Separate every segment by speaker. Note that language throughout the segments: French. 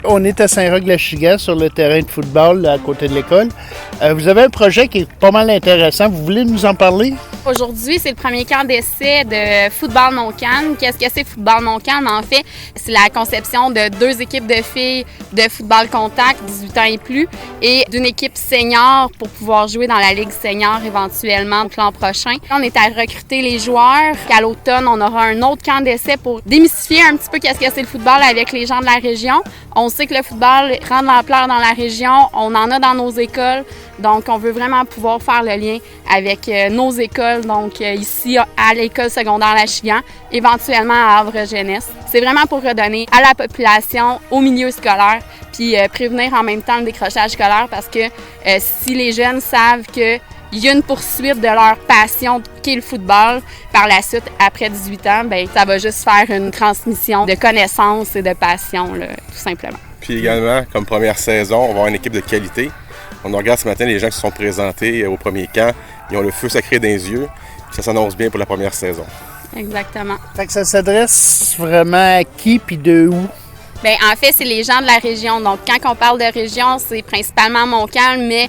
Speaker 1: On est à Saint-Roch-la-Chigan sur le terrain de football là, à côté de l'école. Vous avez un projet qui est pas mal intéressant. Vous voulez nous en parler?
Speaker 2: Aujourd'hui, c'est le premier camp d'essai de Football Montcalm. Qu'est-ce que c'est Football Montcalm? En fait, c'est la conception de 2 équipes de filles de football contact, 18 ans et plus, et d'une équipe senior pour pouvoir jouer dans la Ligue senior éventuellement l'an prochain. On est à recruter les joueurs. À l'automne, on aura un autre camp d'essai pour démystifier un petit peu qu'est-ce que c'est le football avec les gens de la région. On sait que le football prend de l'ampleur dans la région, on en a dans nos écoles, donc on veut vraiment pouvoir faire le lien avec nos écoles, donc ici à l'école secondaire La Chigan, éventuellement à Havre Jeunesse. C'est vraiment pour redonner à la population, au milieu scolaire, puis prévenir en même temps le décrochage scolaire parce que si les jeunes savent que il y a une poursuite de leur passion qui est le football. Par la suite, après 18 ans, bien, ça va juste faire une transmission de connaissances et de passion, là, tout simplement.
Speaker 3: Puis également, comme première saison, on va avoir une équipe de qualité. On regarde ce matin les gens qui se sont présentés au premier camp. Ils ont le feu sacré dans les yeux. Ça s'annonce bien pour la première saison.
Speaker 2: Exactement.
Speaker 1: Fait que ça s'adresse vraiment à qui puis de où?
Speaker 2: Bien, en fait, c'est les gens de la région. Donc, quand on parle de région, c'est principalement Montcalm, mais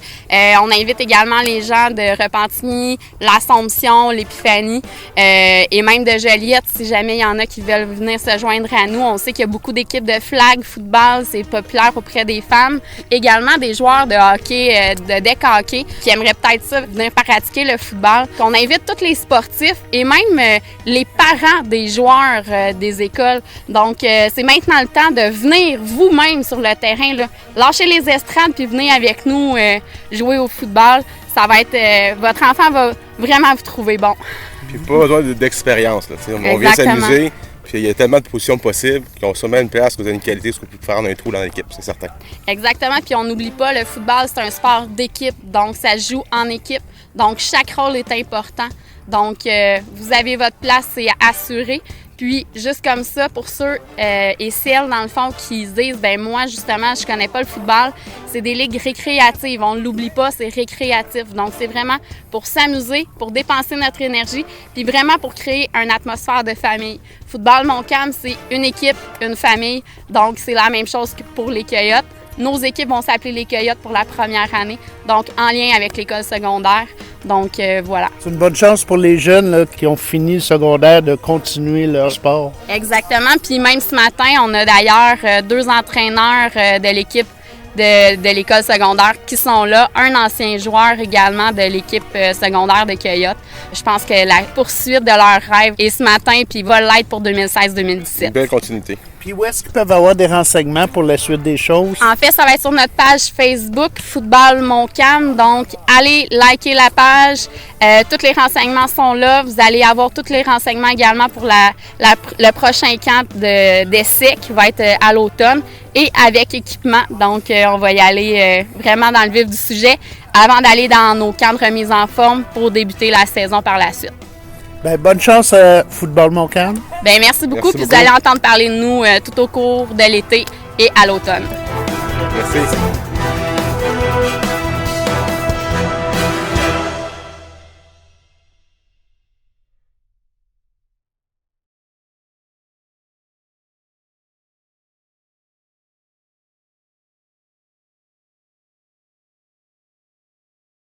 Speaker 2: on invite également les gens de Repentigny, l'Assomption, l'Épiphanie et même de Joliette, si jamais il y en a qui veulent venir se joindre à nous. On sait qu'il y a beaucoup d'équipes de flag, football, c'est populaire auprès des femmes. Également des joueurs de hockey, de deck hockey, qui aimeraient peut-être ça, venir pratiquer le football. On invite tous les sportifs et même les parents des joueurs des écoles. Donc, c'est maintenant le temps de venir vous-même sur le terrain, là. Lâchez les estrades puis venez avec nous jouer au football. Ça va être votre enfant va vraiment vous trouver bon.
Speaker 3: Puis pas besoin d'expérience. Là, on vient s'amuser, puis il y a tellement de positions possibles qu'on a sûrement une place que vous avez une qualité ce qu'on peut faire un trou dans l'équipe, c'est certain.
Speaker 2: Exactement, puis on n'oublie pas, le football, c'est un sport d'équipe, donc ça se joue en équipe. Donc chaque rôle est important. Donc vous avez votre place, c'est assuré. Puis, juste comme ça, pour ceux et celles, dans le fond, qui se disent, ben moi, justement, je connais pas le football, c'est des ligues récréatives. On ne l'oublie pas, c'est récréatif. Donc, c'est vraiment pour s'amuser, pour dépenser notre énergie, puis vraiment pour créer une atmosphère de famille. Football Montcalm, c'est une équipe, une famille. Donc, c'est la même chose que pour les Coyotes. Nos équipes vont s'appeler les Coyotes pour la première année, donc en lien avec l'école secondaire. Donc, voilà.
Speaker 1: C'est une bonne chance pour les jeunes là, qui ont fini le secondaire de continuer leur sport.
Speaker 2: Exactement. Puis même ce matin, on a d'ailleurs 2 entraîneurs de l'équipe de l'école secondaire qui sont là. Un ancien joueur également de l'équipe secondaire de Coyotes. Je pense que la poursuite de leur rêve est ce matin puis va l'être pour 2016-2017.
Speaker 3: Une belle continuité.
Speaker 1: Puis où est-ce qu'ils peuvent avoir des renseignements pour la suite des choses?
Speaker 2: En fait, ça va être sur notre page Facebook, Football Montcalm. Donc, allez liker la page. Tous les renseignements sont là. Vous allez avoir tous les renseignements également pour le prochain camp d'essai qui va être à l'automne et avec équipement. Donc, on va y aller vraiment dans le vif du sujet avant d'aller dans nos camps de remise en forme pour débuter la saison par la suite.
Speaker 1: Bien, bonne chance à Football Montcalm.
Speaker 2: Bien, merci beaucoup. Puis vous allez entendre parler de nous tout au cours de l'été et à l'automne.
Speaker 3: Merci.